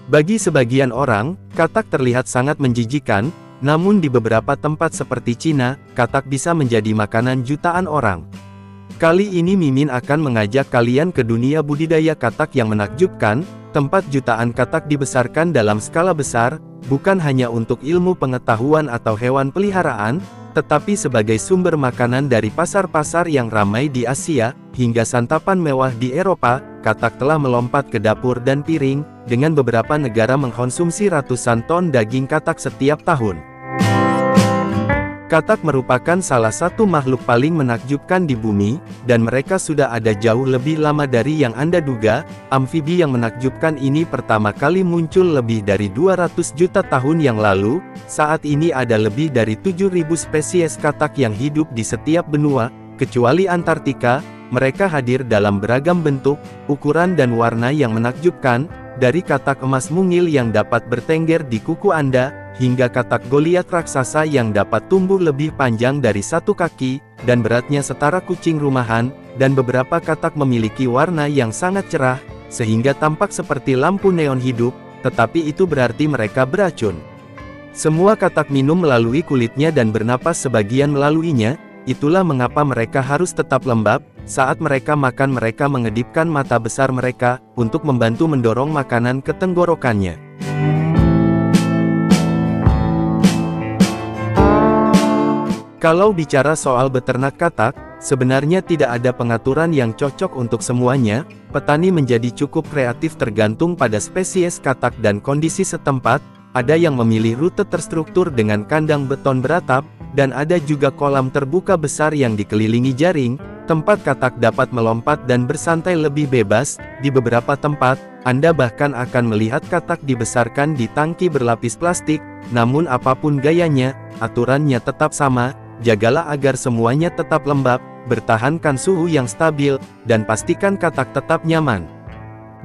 Bagi sebagian orang, katak terlihat sangat menjijikan, namun di beberapa tempat seperti Cina, katak bisa menjadi makanan jutaan orang. Kali ini Mimin akan mengajak kalian ke dunia budidaya katak yang menakjubkan, tempat jutaan katak dibesarkan dalam skala besar, bukan hanya untuk ilmu pengetahuan atau hewan peliharaan, tetapi sebagai sumber makanan dari pasar-pasar yang ramai di Asia, hingga santapan mewah di Eropa. Katak telah melompat ke dapur dan piring, dengan beberapa negara mengkonsumsi ratusan ton daging katak setiap tahun. Katak merupakan salah satu makhluk paling menakjubkan di bumi, dan mereka sudah ada jauh lebih lama dari yang Anda duga. Amfibi yang menakjubkan ini pertama kali muncul lebih dari 200 juta tahun yang lalu. Saat ini ada lebih dari 7.000 spesies katak yang hidup di setiap benua, kecuali Antartika. Mereka hadir dalam beragam bentuk, ukuran dan warna yang menakjubkan, dari katak emas mungil yang dapat bertengger di kuku Anda, hingga katak Goliat raksasa yang dapat tumbuh lebih panjang dari 1 kaki, dan beratnya setara kucing rumahan, dan beberapa katak memiliki warna yang sangat cerah, sehingga tampak seperti lampu neon hidup, tetapi itu berarti mereka beracun. Semua katak minum melalui kulitnya dan bernapas sebagian melaluinya, itulah mengapa mereka harus tetap lembab. Saat mereka makan mereka mengedipkan mata besar mereka, untuk membantu mendorong makanan ke tenggorokannya. Kalau bicara soal beternak katak, sebenarnya tidak ada pengaturan yang cocok untuk semuanya. Petani menjadi cukup kreatif tergantung pada spesies katak dan kondisi setempat. Ada yang memilih rute terstruktur dengan kandang beton beratap, dan ada juga kolam terbuka besar yang dikelilingi jaring, tempat katak dapat melompat dan bersantai lebih bebas. Di beberapa tempat, Anda bahkan akan melihat katak dibesarkan di tangki berlapis plastik. Namun apapun gayanya, aturannya tetap sama. Jagalah agar semuanya tetap lembab, bertahankan suhu yang stabil, dan pastikan katak tetap nyaman.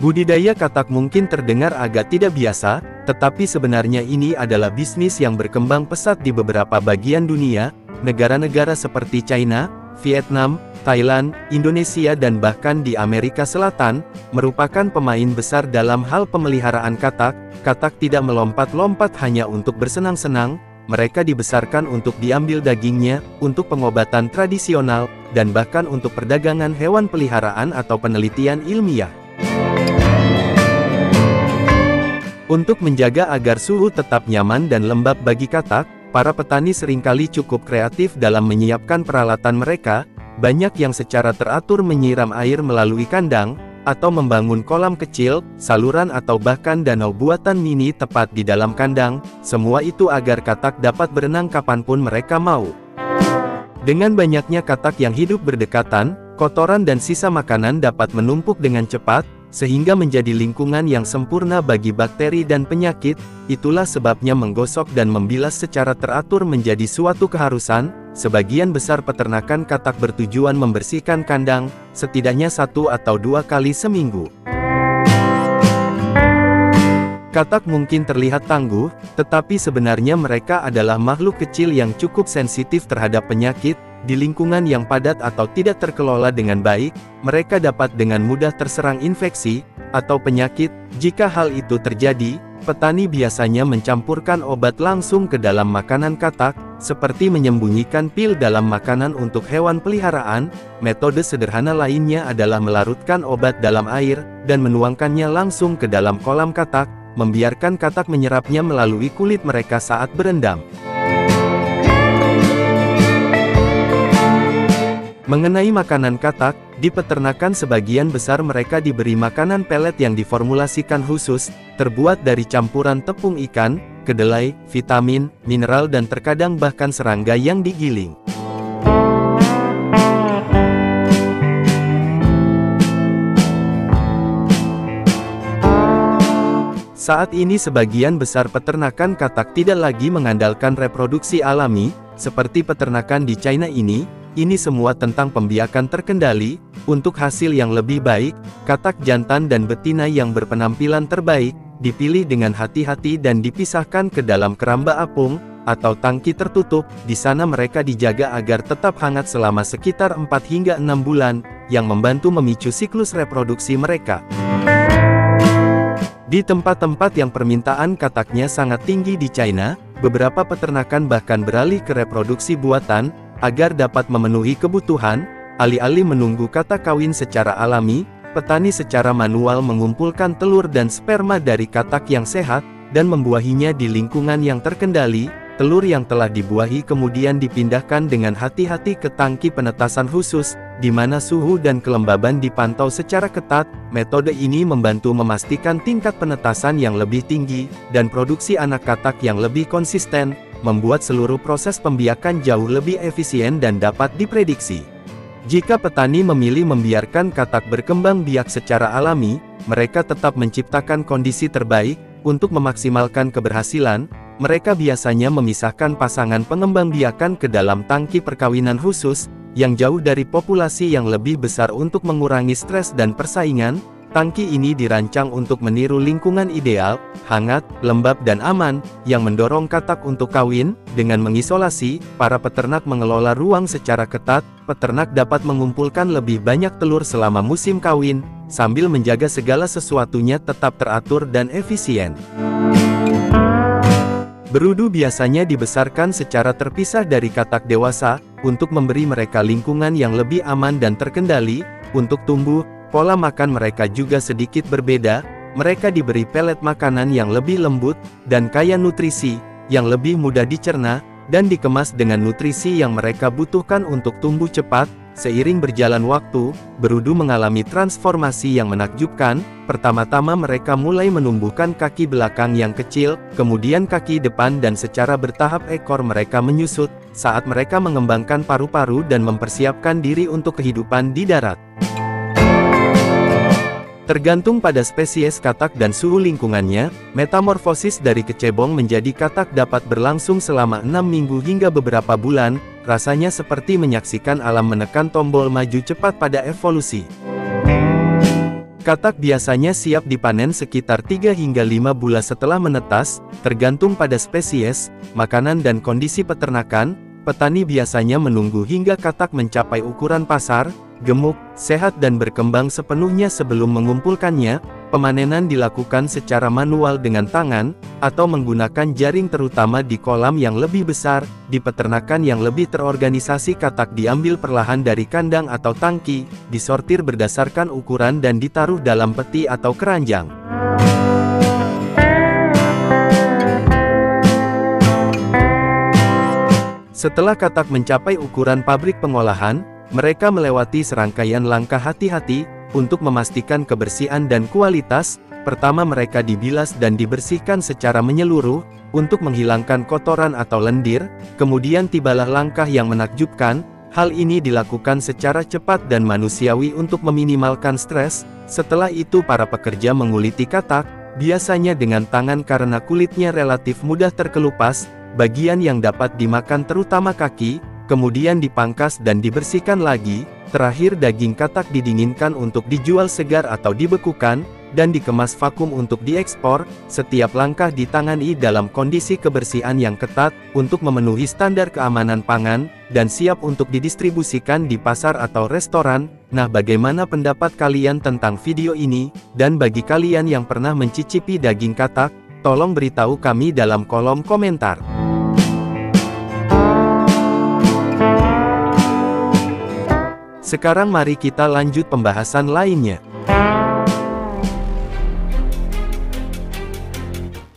Budidaya katak mungkin terdengar agak tidak biasa, tetapi sebenarnya ini adalah bisnis yang berkembang pesat di beberapa bagian dunia. Negara-negara seperti China, Vietnam, Thailand, Indonesia dan bahkan di Amerika Selatan, merupakan pemain besar dalam hal pemeliharaan katak. Katak tidak melompat-lompat hanya untuk bersenang-senang, mereka dibesarkan untuk diambil dagingnya, untuk pengobatan tradisional, dan bahkan untuk perdagangan hewan peliharaan atau penelitian ilmiah. Untuk menjaga agar suhu tetap nyaman dan lembab bagi katak, para petani seringkali cukup kreatif dalam menyiapkan peralatan mereka. Banyak yang secara teratur menyiram air melalui kandang, atau membangun kolam kecil, saluran atau bahkan danau buatan mini tepat di dalam kandang. Semua itu agar katak dapat berenang kapanpun mereka mau. Dengan banyaknya katak yang hidup berdekatan, kotoran dan sisa makanan dapat menumpuk dengan cepat, sehingga menjadi lingkungan yang sempurna bagi bakteri dan penyakit. Itulah sebabnya menggosok dan membilas secara teratur menjadi suatu keharusan. Sebagian besar peternakan katak bertujuan membersihkan kandang, setidaknya 1 atau 2 kali seminggu. Katak mungkin terlihat tangguh, tetapi sebenarnya mereka adalah makhluk kecil yang cukup sensitif terhadap penyakit. Di lingkungan yang padat atau tidak terkelola dengan baik, mereka dapat dengan mudah terserang infeksi atau penyakit. Jika hal itu terjadi, petani biasanya mencampurkan obat langsung ke dalam makanan katak, seperti menyembunyikan pil dalam makanan untuk hewan peliharaan. Metode sederhana lainnya adalah melarutkan obat dalam air, dan menuangkannya langsung ke dalam kolam katak, membiarkan katak menyerapnya melalui kulit mereka saat berendam. Mengenai makanan katak, di peternakan sebagian besar mereka diberi makanan pelet yang diformulasikan khusus, terbuat dari campuran tepung ikan, kedelai, vitamin, mineral dan terkadang bahkan serangga yang digiling. Saat ini sebagian besar peternakan katak tidak lagi mengandalkan reproduksi alami, seperti peternakan di China ini. Ini semua tentang pembiakan terkendali. Untuk hasil yang lebih baik, katak jantan dan betina yang berpenampilan terbaik, dipilih dengan hati-hati dan dipisahkan ke dalam keramba apung, atau tangki tertutup. Di sana mereka dijaga agar tetap hangat selama sekitar 4 hingga 6 bulan, yang membantu memicu siklus reproduksi mereka. Di tempat-tempat yang permintaan kataknya sangat tinggi di China, beberapa peternakan bahkan beralih ke reproduksi buatan, agar dapat memenuhi kebutuhan. Alih-alih menunggu katak kawin secara alami, petani secara manual mengumpulkan telur dan sperma dari katak yang sehat, dan membuahinya di lingkungan yang terkendali. Telur yang telah dibuahi kemudian dipindahkan dengan hati-hati ke tangki penetasan khusus, di mana suhu dan kelembaban dipantau secara ketat. Metode ini membantu memastikan tingkat penetasan yang lebih tinggi, dan produksi anak katak yang lebih konsisten, membuat seluruh proses pembiakan jauh lebih efisien dan dapat diprediksi. Jika petani memilih membiarkan katak berkembang biak secara alami, mereka tetap menciptakan kondisi terbaik. Untuk memaksimalkan keberhasilan, mereka biasanya memisahkan pasangan pengembang biakan ke dalam tangki perkawinan khusus, yang jauh dari populasi yang lebih besar untuk mengurangi stres dan persaingan. Tangki ini dirancang untuk meniru lingkungan ideal, hangat, lembab dan aman, yang mendorong katak untuk kawin. Dengan mengisolasi, para peternak mengelola ruang secara ketat. Peternak dapat mengumpulkan lebih banyak telur selama musim kawin, sambil menjaga segala sesuatunya tetap teratur dan efisien. Berudu biasanya dibesarkan secara terpisah dari katak dewasa, untuk memberi mereka lingkungan yang lebih aman dan terkendali. Untuk tumbuh, pola makan mereka juga sedikit berbeda. Mereka diberi pelet makanan yang lebih lembut, dan kaya nutrisi, yang lebih mudah dicerna, dan dikemas dengan nutrisi yang mereka butuhkan untuk tumbuh cepat. Seiring berjalan waktu, berudu mengalami transformasi yang menakjubkan. Pertama-tama mereka mulai menumbuhkan kaki belakang yang kecil, kemudian kaki depan, dan secara bertahap ekor mereka menyusut, saat mereka mengembangkan paru-paru dan mempersiapkan diri untuk kehidupan di darat. Tergantung pada spesies katak dan suhu lingkungannya, metamorfosis dari kecebong menjadi katak dapat berlangsung selama 6 minggu hingga beberapa bulan. Rasanya seperti menyaksikan alam menekan tombol maju cepat pada evolusi. Katak biasanya siap dipanen sekitar 3 hingga 5 bulan setelah menetas, tergantung pada spesies, makanan dan kondisi peternakan. Petani biasanya menunggu hingga katak mencapai ukuran pasar, gemuk, sehat dan berkembang sepenuhnya sebelum mengumpulkannya. Pemanenan dilakukan secara manual dengan tangan, atau menggunakan jaring terutama di kolam yang lebih besar. Di peternakan yang lebih terorganisasi, katak diambil perlahan dari kandang atau tangki, disortir berdasarkan ukuran dan ditaruh dalam peti atau keranjang. Setelah katak mencapai ukuran pabrik pengolahan, mereka melewati serangkaian langkah hati-hati, untuk memastikan kebersihan dan kualitas. Pertama mereka dibilas dan dibersihkan secara menyeluruh, untuk menghilangkan kotoran atau lendir. Kemudian tibalah langkah yang menakjubkan. Hal ini dilakukan secara cepat dan manusiawi untuk meminimalkan stres. Setelah itu para pekerja menguliti katak, biasanya dengan tangan karena kulitnya relatif mudah terkelupas. Bagian yang dapat dimakan terutama kaki, kemudian dipangkas dan dibersihkan lagi. Terakhir daging katak didinginkan untuk dijual segar atau dibekukan, dan dikemas vakum untuk diekspor. Setiap langkah ditangani dalam kondisi kebersihan yang ketat, untuk memenuhi standar keamanan pangan, dan siap untuk didistribusikan di pasar atau restoran. Nah, bagaimana pendapat kalian tentang video ini? Dan bagi kalian yang pernah mencicipi daging katak, tolong beritahu kami dalam kolom komentar. Sekarang mari kita lanjut pembahasan lainnya.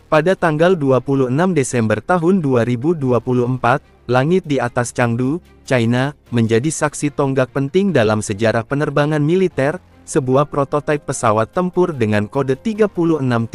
Pada tanggal 26 Desember tahun 2024, langit di atas Chengdu, China, menjadi saksi tonggak penting dalam sejarah penerbangan militer. Sebuah prototipe pesawat tempur dengan kode 36.01,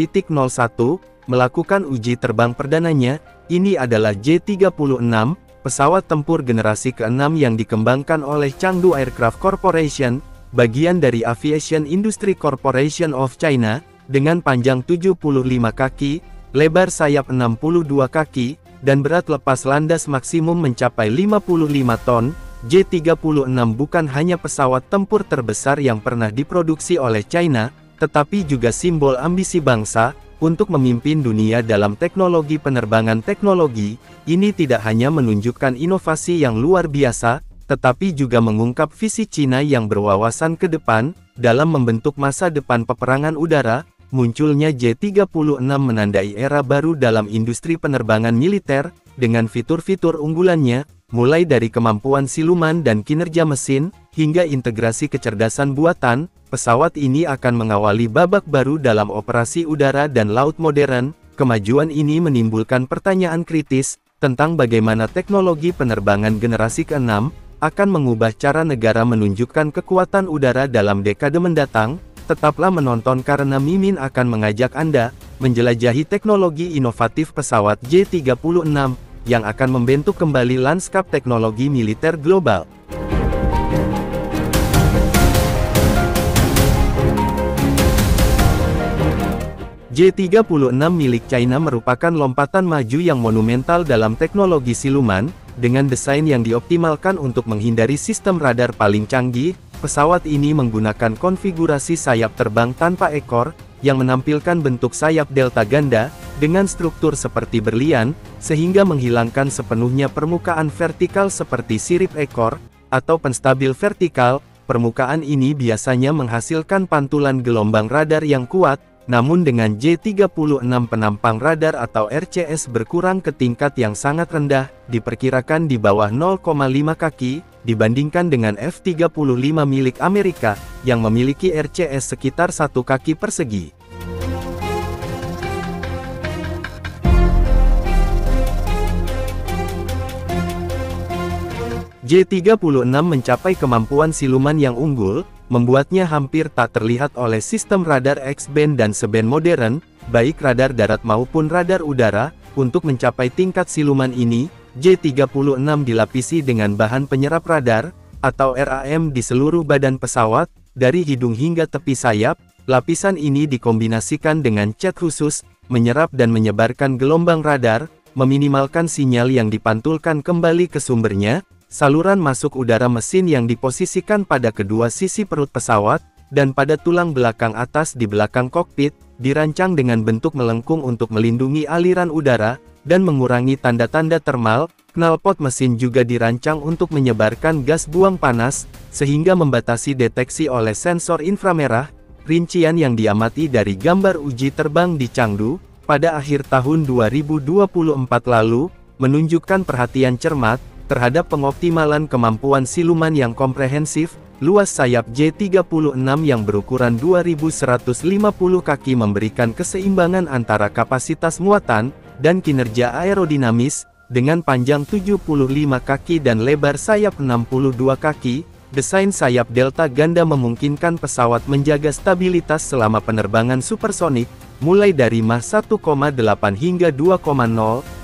melakukan uji terbang perdananya. Ini adalah J-36, pesawat tempur generasi ke-6 yang dikembangkan oleh Chengdu Aircraft Corporation, bagian dari Aviation Industry Corporation of China, dengan panjang 75 kaki, lebar sayap 62 kaki, dan berat lepas landas maksimum mencapai 55 ton. J-36 bukan hanya pesawat tempur terbesar yang pernah diproduksi oleh China, tetapi juga simbol ambisi bangsa, untuk memimpin dunia dalam teknologi penerbangan. Teknologi ini tidak hanya menunjukkan inovasi yang luar biasa, tetapi juga mengungkap visi Cina yang berwawasan ke depan, dalam membentuk masa depan peperangan udara. munculnya J-36 menandai era baru dalam industri penerbangan militer, dengan fitur-fitur unggulannya, mulai dari kemampuan siluman dan kinerja mesin, hingga integrasi kecerdasan buatan. Pesawat ini akan mengawali babak baru dalam operasi udara dan laut modern. Kemajuan ini menimbulkan pertanyaan kritis, tentang bagaimana teknologi penerbangan generasi ke-6, akan mengubah cara negara menunjukkan kekuatan udara dalam dekade mendatang. Tetaplah menonton karena Mimin akan mengajak Anda, menjelajahi teknologi inovatif pesawat J-36, yang akan membentuk kembali lanskap teknologi militer global. J-36 milik China merupakan lompatan maju yang monumental dalam teknologi siluman, dengan desain yang dioptimalkan untuk menghindari sistem radar paling canggih. Pesawat ini menggunakan konfigurasi sayap terbang tanpa ekor, yang menampilkan bentuk sayap delta ganda, dengan struktur seperti berlian, sehingga menghilangkan sepenuhnya permukaan vertikal seperti sirip ekor, atau penstabil vertikal. Permukaan ini biasanya menghasilkan pantulan gelombang radar yang kuat, namun dengan J-36 penampang radar atau RCS berkurang ke tingkat yang sangat rendah, diperkirakan di bawah 0,5 kaki, dibandingkan dengan F-35 milik Amerika, yang memiliki RCS sekitar 1 kaki persegi. J-36 mencapai kemampuan siluman yang unggul, membuatnya hampir tak terlihat oleh sistem radar X-band dan S-band modern, baik radar darat maupun radar udara. Untuk mencapai tingkat siluman ini, J-36 dilapisi dengan bahan penyerap radar, atau RAM di seluruh badan pesawat, dari hidung hingga tepi sayap. Lapisan ini dikombinasikan dengan cat khusus, menyerap dan menyebarkan gelombang radar, meminimalkan sinyal yang dipantulkan kembali ke sumbernya. Saluran masuk udara mesin yang diposisikan pada kedua sisi perut pesawat, dan pada tulang belakang atas di belakang kokpit, dirancang dengan bentuk melengkung untuk melindungi aliran udara, dan mengurangi tanda-tanda termal. Knalpot mesin juga dirancang untuk menyebarkan gas buang panas, sehingga membatasi deteksi oleh sensor inframerah. Rincian yang diamati dari gambar uji terbang di Chengdu, pada akhir tahun 2024 lalu, menunjukkan perhatian cermat, terhadap pengoptimalan kemampuan siluman yang komprehensif. Luas sayap J-36 yang berukuran 2150 kaki memberikan keseimbangan antara kapasitas muatan, dan kinerja aerodinamis, dengan panjang 75 kaki dan lebar sayap 62 kaki. Desain sayap delta ganda memungkinkan pesawat menjaga stabilitas selama penerbangan supersonik, mulai dari Mach 1,8 hingga 2,0,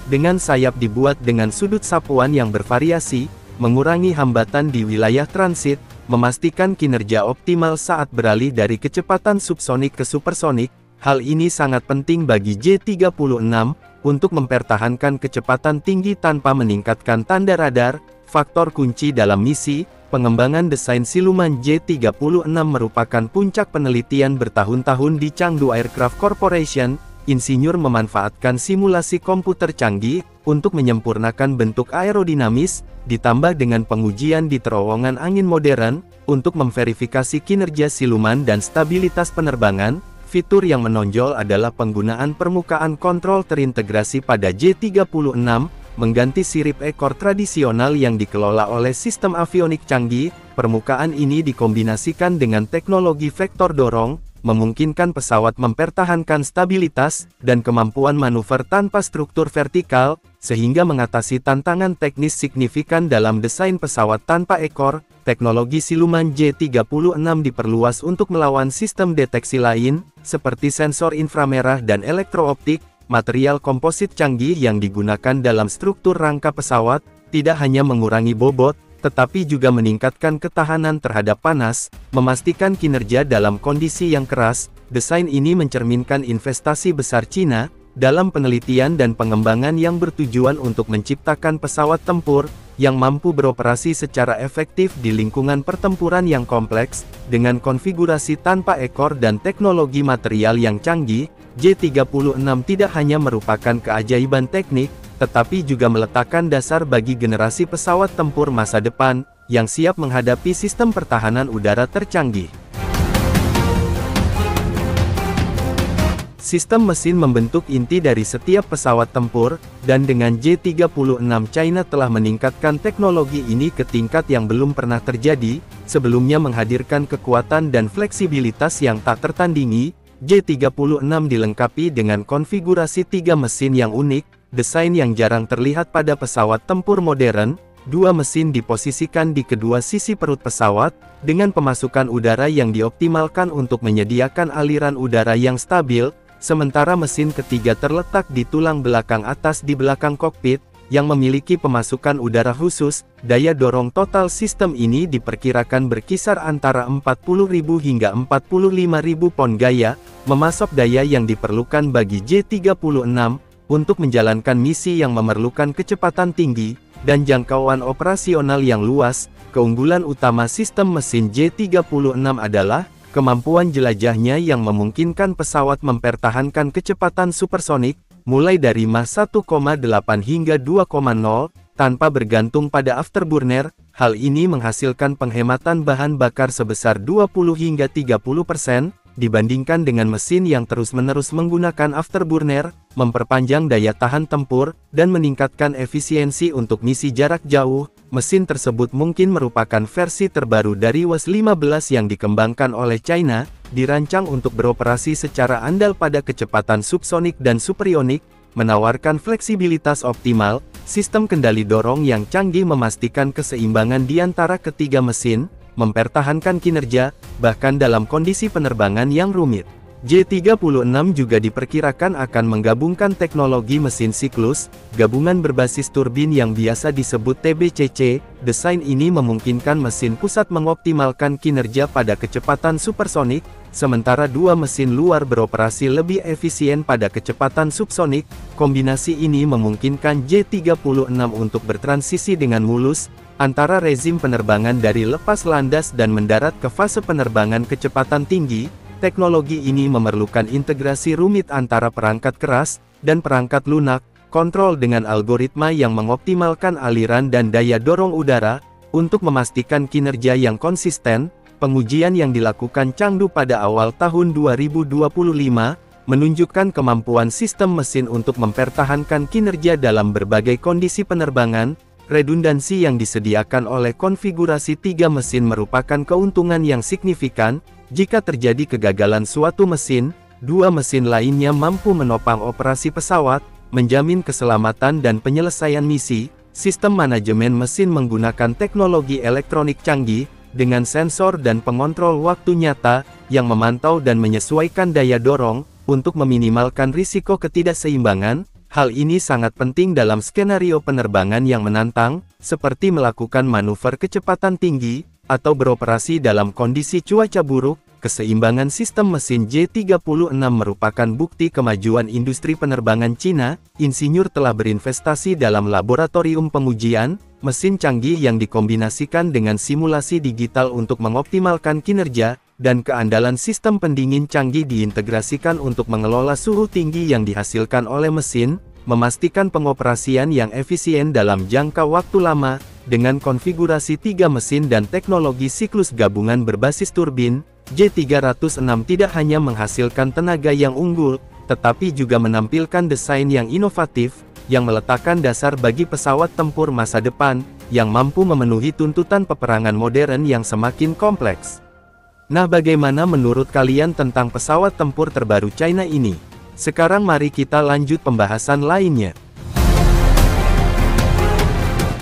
dengan sayap dibuat dengan sudut sapuan yang bervariasi, mengurangi hambatan di wilayah transit, memastikan kinerja optimal saat beralih dari kecepatan subsonik ke supersonik. Hal ini sangat penting bagi J-36, untuk mempertahankan kecepatan tinggi tanpa meningkatkan tanda radar. Faktor kunci dalam misi pengembangan desain siluman J-36 merupakan puncak penelitian bertahun-tahun di Chengdu Aircraft Corporation. Insinyur memanfaatkan simulasi komputer canggih, untuk menyempurnakan bentuk aerodinamis, ditambah dengan pengujian di terowongan angin modern, untuk memverifikasi kinerja siluman dan stabilitas penerbangan. Fitur yang menonjol adalah penggunaan permukaan kontrol terintegrasi pada J-36, mengganti sirip ekor tradisional yang dikelola oleh sistem avionik canggih. Permukaan ini dikombinasikan dengan teknologi vektor dorong, memungkinkan pesawat mempertahankan stabilitas, dan kemampuan manuver tanpa struktur vertikal, sehingga mengatasi tantangan teknis signifikan dalam desain pesawat tanpa ekor. Teknologi siluman J-36 diperluas untuk melawan sistem deteksi lain, seperti sensor inframerah dan elektrooptik. Material komposit canggih yang digunakan dalam struktur rangka pesawat, tidak hanya mengurangi bobot, tetapi juga meningkatkan ketahanan terhadap panas, memastikan kinerja dalam kondisi yang keras. Desain ini mencerminkan investasi besar Cina, dalam penelitian dan pengembangan yang bertujuan untuk menciptakan pesawat tempur, yang mampu beroperasi secara efektif di lingkungan pertempuran yang kompleks. Dengan konfigurasi tanpa ekor dan teknologi material yang canggih, J-36 tidak hanya merupakan keajaiban teknik, tetapi juga meletakkan dasar bagi generasi pesawat tempur masa depan, yang siap menghadapi sistem pertahanan udara tercanggih. Sistem mesin membentuk inti dari setiap pesawat tempur, dan dengan J-36 China telah meningkatkan teknologi ini ke tingkat yang belum pernah terjadi, sebelumnya menghadirkan kekuatan dan fleksibilitas yang tak tertandingi. J-36 dilengkapi dengan konfigurasi 3 mesin yang unik, desain yang jarang terlihat pada pesawat tempur modern. 2 mesin diposisikan di kedua sisi perut pesawat, dengan pemasukan udara yang dioptimalkan untuk menyediakan aliran udara yang stabil, sementara mesin ketiga terletak di tulang belakang atas di belakang kokpit, yang memiliki pemasukan udara khusus. Daya dorong total sistem ini diperkirakan berkisar antara 40.000 hingga 45.000 pon gaya, memasok daya yang diperlukan bagi J-36, untuk menjalankan misi yang memerlukan kecepatan tinggi, dan jangkauan operasional yang luas. Keunggulan utama sistem mesin J-36 adalah kemampuan jelajahnya yang memungkinkan pesawat mempertahankan kecepatan supersonik, mulai dari Mach 1,8 hingga 2,0, tanpa bergantung pada afterburner. Hal ini menghasilkan penghematan bahan bakar sebesar 20 hingga 30%, dibandingkan dengan mesin yang terus-menerus menggunakan afterburner, memperpanjang daya tahan tempur, dan meningkatkan efisiensi untuk misi jarak jauh. Mesin tersebut mungkin merupakan versi terbaru dari WS-15 yang dikembangkan oleh China, dirancang untuk beroperasi secara andal pada kecepatan subsonik dan superionik, menawarkan fleksibilitas optimal. Sistem kendali dorong yang canggih memastikan keseimbangan di antara ketiga mesin, mempertahankan kinerja, bahkan dalam kondisi penerbangan yang rumit. J-36 juga diperkirakan akan menggabungkan teknologi mesin siklus, gabungan berbasis turbin yang biasa disebut TBCC. Desain ini memungkinkan mesin pusat mengoptimalkan kinerja pada kecepatan supersonik, sementara 2 mesin luar beroperasi lebih efisien pada kecepatan subsonik. Kombinasi ini memungkinkan J-36 untuk bertransisi dengan mulus, antara rezim penerbangan dari lepas landas dan mendarat ke fase penerbangan kecepatan tinggi. Teknologi ini memerlukan integrasi rumit antara perangkat keras dan perangkat lunak, kontrol dengan algoritma yang mengoptimalkan aliran dan daya dorong udara. Untuk memastikan kinerja yang konsisten, pengujian yang dilakukan Changdu pada awal tahun 2025, menunjukkan kemampuan sistem mesin untuk mempertahankan kinerja dalam berbagai kondisi penerbangan. Redundansi yang disediakan oleh konfigurasi 3 mesin merupakan keuntungan yang signifikan. Jika terjadi kegagalan suatu mesin, 2 mesin lainnya mampu menopang operasi pesawat, menjamin keselamatan dan penyelesaian misi. Sistem manajemen mesin menggunakan teknologi elektronik canggih, dengan sensor dan pengontrol waktu nyata, yang memantau dan menyesuaikan daya dorong, untuk meminimalkan risiko ketidakseimbangan. Hal ini sangat penting dalam skenario penerbangan yang menantang, seperti melakukan manuver kecepatan tinggi, atau beroperasi dalam kondisi cuaca buruk. Keseimbangan sistem mesin J-36 merupakan bukti kemajuan industri penerbangan Cina. Insinyur telah berinvestasi dalam laboratorium pengujian, mesin canggih yang dikombinasikan dengan simulasi digital untuk mengoptimalkan kinerja, dan keandalan sistem pendingin canggih diintegrasikan untuk mengelola suhu tinggi yang dihasilkan oleh mesin, memastikan pengoperasian yang efisien dalam jangka waktu lama. Dengan konfigurasi 3 mesin dan teknologi siklus gabungan berbasis turbin, J-306 tidak hanya menghasilkan tenaga yang unggul, tetapi juga menampilkan desain yang inovatif, yang meletakkan dasar bagi pesawat tempur masa depan, yang mampu memenuhi tuntutan peperangan modern yang semakin kompleks. Nah, bagaimana menurut kalian tentang pesawat tempur terbaru China ini? Sekarang mari kita lanjut pembahasan lainnya.